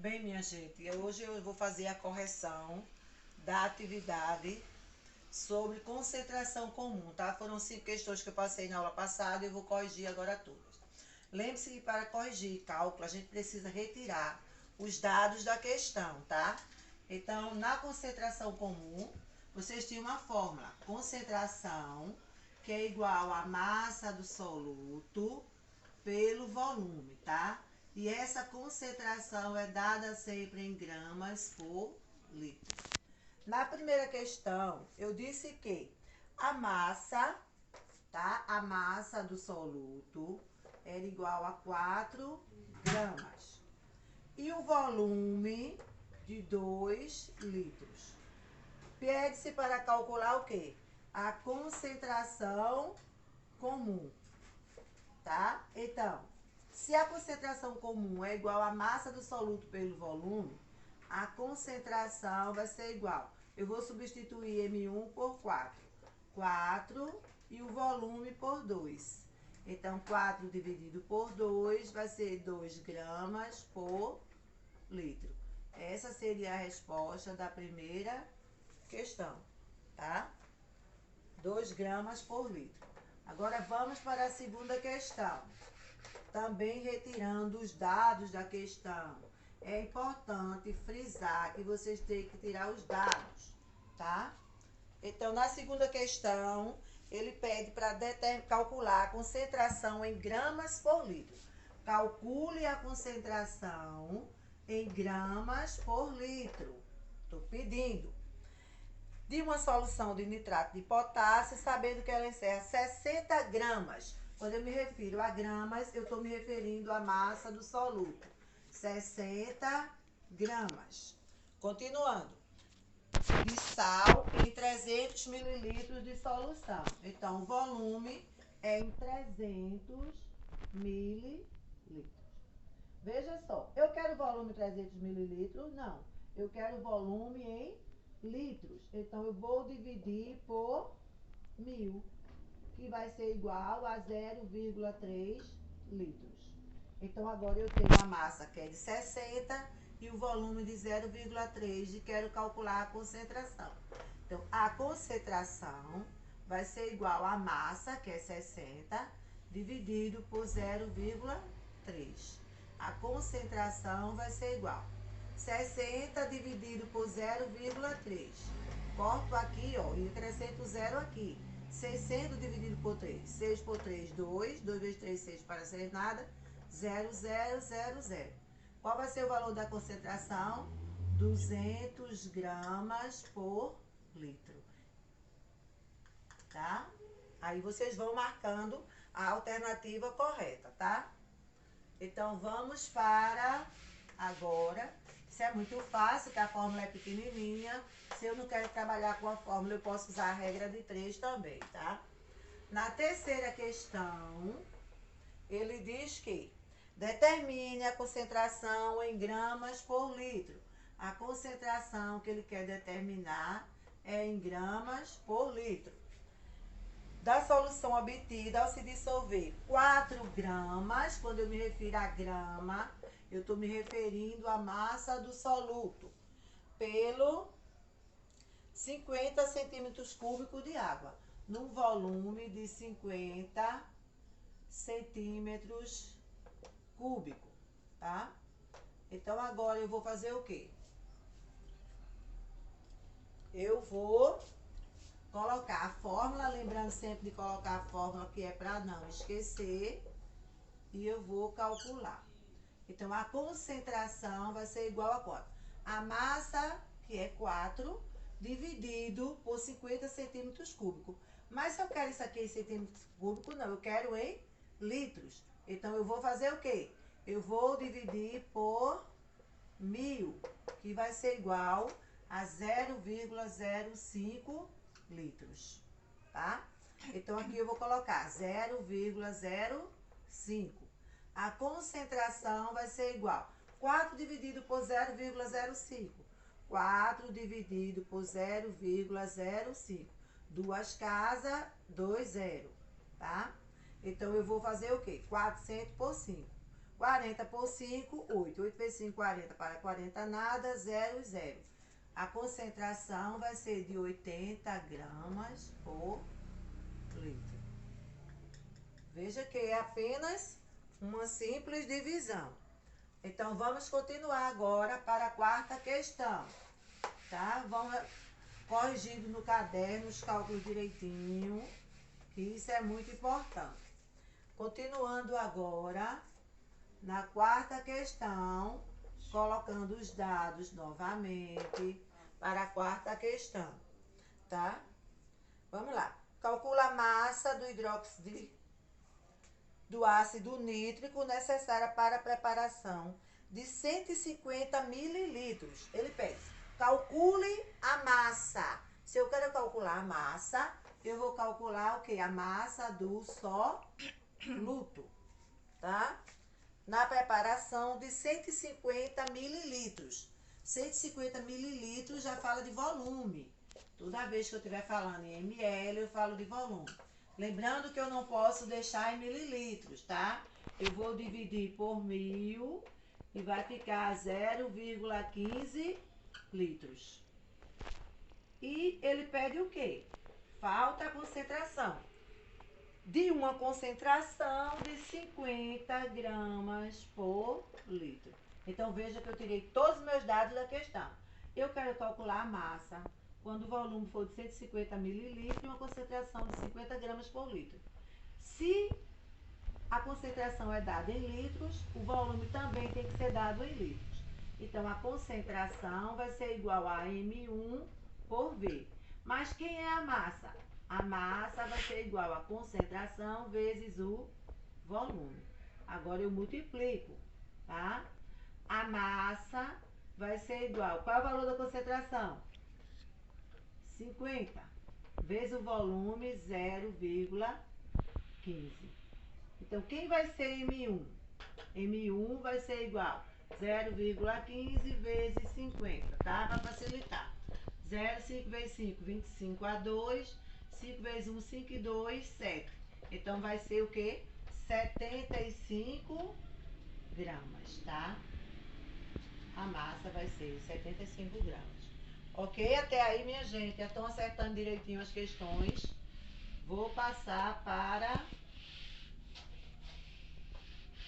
Bem, minha gente, hoje eu vou fazer a correção da atividade sobre concentração comum, tá? Foram 5 questões que eu passei na aula passada e eu vou corrigir agora todas. Lembre-se que para corrigir cálculo, a gente precisa retirar os dados da questão, tá? Então, na concentração comum, vocês tinham uma fórmula, concentração, que é igual a massa do soluto pelo volume, tá? E essa concentração é dada sempre em gramas por litro. Na primeira questão, eu disse que a massa, tá? A massa do soluto era igual a 4 gramas. E o volume de 2 litros. Pede-se para calcular o quê? A concentração comum, tá? Então, se a concentração comum é igual à massa do soluto pelo volume, a concentração vai ser igual. Eu vou substituir M1 por 4. 4 e o volume por 2. Então, 4 dividido por 2 vai ser 2 gramas por litro. Essa seria a resposta da primeira questão, tá? 2 gramas por litro. Agora, vamos para a segunda questão. Também retirando os dados da questão. É importante frisar que vocês têm que tirar os dados, tá? Então, na segunda questão, ele pede para calcular a concentração em gramas por litro. Calcule a concentração em gramas por litro. Estou pedindo. De uma solução de nitrato de potássio, sabendo que ela encerra 60 gramas. Quando eu me refiro a gramas, eu estou me referindo à massa do soluto. 60 gramas. Continuando. De sal em 300 mililitros de solução. Então, o volume é em 300 mililitros. Veja só, eu quero volume em 300 mililitros? Não. Eu quero volume em litros. Então, eu vou dividir por 1000, que vai ser igual a 0,3 litros. Então, agora eu tenho a massa que é de 60 e o volume de 0,3 e quero calcular a concentração. Então, a concentração vai ser igual a massa, que é 60, dividido por 0,3. A concentração vai ser igual 60 dividido por 0,3. Corto aqui, ó, e acrescento zero aqui. 60 dividido por 3. 6 por 3, 2. 2 vezes 3, 6 para 6, nada. 0, 0, 0, 0. Qual vai ser o valor da concentração? 200 gramas por litro. Tá? Aí vocês vão marcando a alternativa correta, tá? Então, vamos para agora. Isso é muito fácil, que a fórmula é pequenininha. Se eu não quero trabalhar com a fórmula, eu posso usar a regra de 3 também, tá? Na terceira questão, ele diz que determine a concentração em gramas por litro. A concentração que ele quer determinar é em gramas por litro. Da solução obtida ao se dissolver 4 gramas, quando eu me refiro a grama, eu estou me referindo à massa do soluto, pelo 50 centímetros cúbicos de água, num volume de 50 centímetros cúbicos, tá? Então, agora eu vou fazer o quê? Eu vou colocar a fórmula, lembrando sempre de colocar a fórmula que é para não esquecer, e eu vou calcular. Então, a concentração vai ser igual a quanto? A massa, que é 4, dividido por 50 centímetros cúbicos. Mas se eu quero isso aqui em centímetros cúbicos, não, eu quero em litros. Então, eu vou fazer o quê? Eu vou dividir por 1000, que vai ser igual a 0,05 litros, tá? Então, aqui eu vou colocar 0,05. A concentração vai ser igual 4 dividido por 0,05. 4 dividido por 0,05. 2 casas, 2 zero, tá? Então, eu vou fazer o quê? 400 por 5. 40 por 5, 8. 8 vezes 5, 40. Para 40, nada, 0, 0. A concentração vai ser de 80 gramas por litro. Veja que é apenas uma simples divisão. Então, vamos continuar agora para a quarta questão, tá? Vamos corrigindo no caderno os cálculos direitinho, que isso é muito importante. Continuando agora, na quarta questão, colocando os dados novamente para a quarta questão, tá? Vamos lá. Calcula a massa do hidróxido do ácido nítrico necessária para a preparação de 150 mililitros. Ele pede, calcule a massa. Se eu quero calcular a massa, eu vou calcular o quê? A massa do soluto, tá? Na preparação de 150 mililitros. 150 mililitros já fala de volume. Toda vez que eu estiver falando em ml, eu falo de volume. Lembrando que eu não posso deixar em mililitros, tá? Eu vou dividir por 1000 e vai ficar 0,15 litros. E ele pede o quê? Falta a concentração. De uma concentração de 50 gramas por litro. Então, veja que eu tirei todos os meus dados da questão. Eu quero calcular a massa quando o volume for de 150 mililitros e uma concentração de 50 gramas por litro. Se a concentração é dada em litros, o volume também tem que ser dado em litros. Então, a concentração vai ser igual a M1 por V. Mas quem é a massa? A massa vai ser igual a concentração vezes o volume. Agora eu multiplico, tá? A massa vai ser igual. Qual é o valor da concentração? 50 vezes o volume, 0,15. Então, quem vai ser M1? M1 vai ser igual 0,15 vezes 50, tá? Para facilitar. 0, 5 vezes 5, 25 a 2. 5 vezes 1, 5 e 2, 7. Então, vai ser o quê? 75 gramas, tá? A massa vai ser 75 gramas. Ok? Até aí, minha gente, já estão acertando direitinho as questões. Vou passar para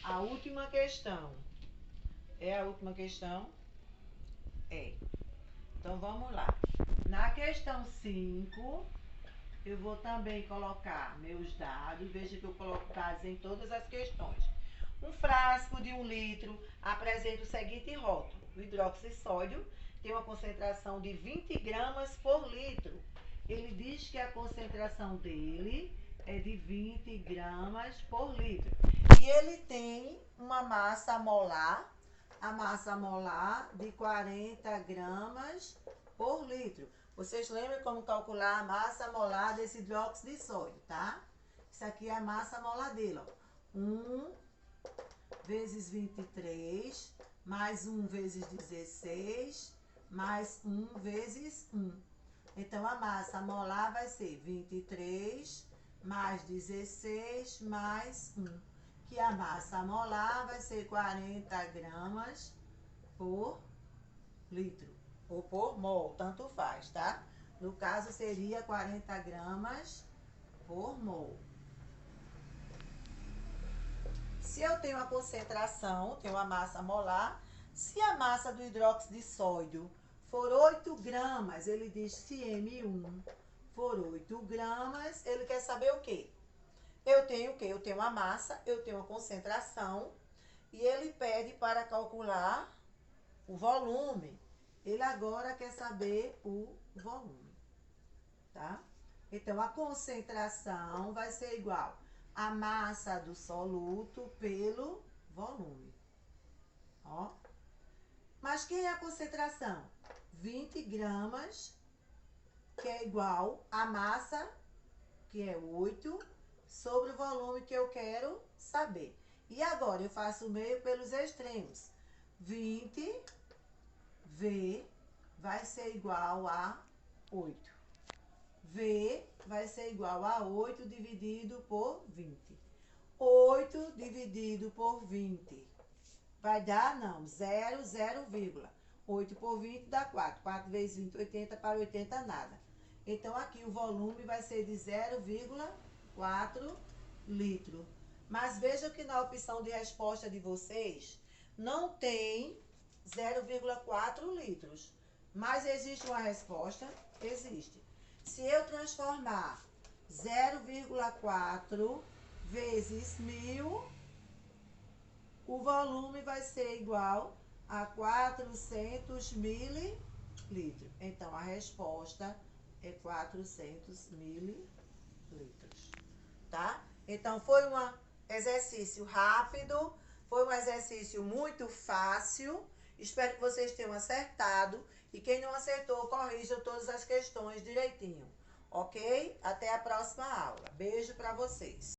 a última questão. É a última questão? É. Então, vamos lá. Na questão 5, eu vou também colocar meus dados. Veja que eu coloco dados em todas as questões. Um frasco de 1 litro apresenta o seguinte rótulo. O hidróxido de sódio tem uma concentração de 20 gramas por litro. Ele diz que a concentração dele é de 20 gramas por litro. E ele tem uma massa molar, a massa molar de 40 gramas por litro. Vocês lembram como calcular a massa molar desse hidróxido de sódio, tá? Isso aqui é a massa molar dele, ó. 1 vezes 23, mais 1 vezes 16, mais 1 vezes 1. Então, a massa molar vai ser 23 mais 16 mais 1. Que a massa molar vai ser 40 gramas por litro. Ou por mol, tanto faz, tá? No caso, seria 40 gramas por mol. Se eu tenho a concentração, tenho a massa molar, se a massa do hidróxido de sódio for 8 gramas, ele diz se M1 for 8 gramas, ele quer saber o quê? Eu tenho o quê? Eu tenho a massa, eu tenho a concentração, e ele pede para calcular o volume. Ele agora quer saber o volume, tá? Então, a concentração vai ser igual a massa do soluto pelo volume. Ó. Mas quem é a concentração? 20 gramas, que é igual a massa, que é 8, sobre o volume que eu quero saber. E agora eu faço o meio pelos extremos. 20 V vai ser igual a 8. V vai ser igual a 8 dividido por 20. 8 dividido por 20 vai dar, não, 0, 8 por 20 dá 4. 4 vezes 20, 80 para 80, nada. Então, aqui o volume vai ser de 0,4 litro. Mas veja que na opção de resposta de vocês, não tem 0,4 litros. Mas existe uma resposta? Existe. Se eu transformar 0,4 vezes 1000, o volume vai ser igual a 400 mililitros. Então, a resposta é 400 mililitros, tá? Então, foi um exercício rápido, foi um exercício muito fácil. Espero que vocês tenham acertado. E quem não acertou, corrija todas as questões direitinho, ok? Até a próxima aula. Beijo para vocês.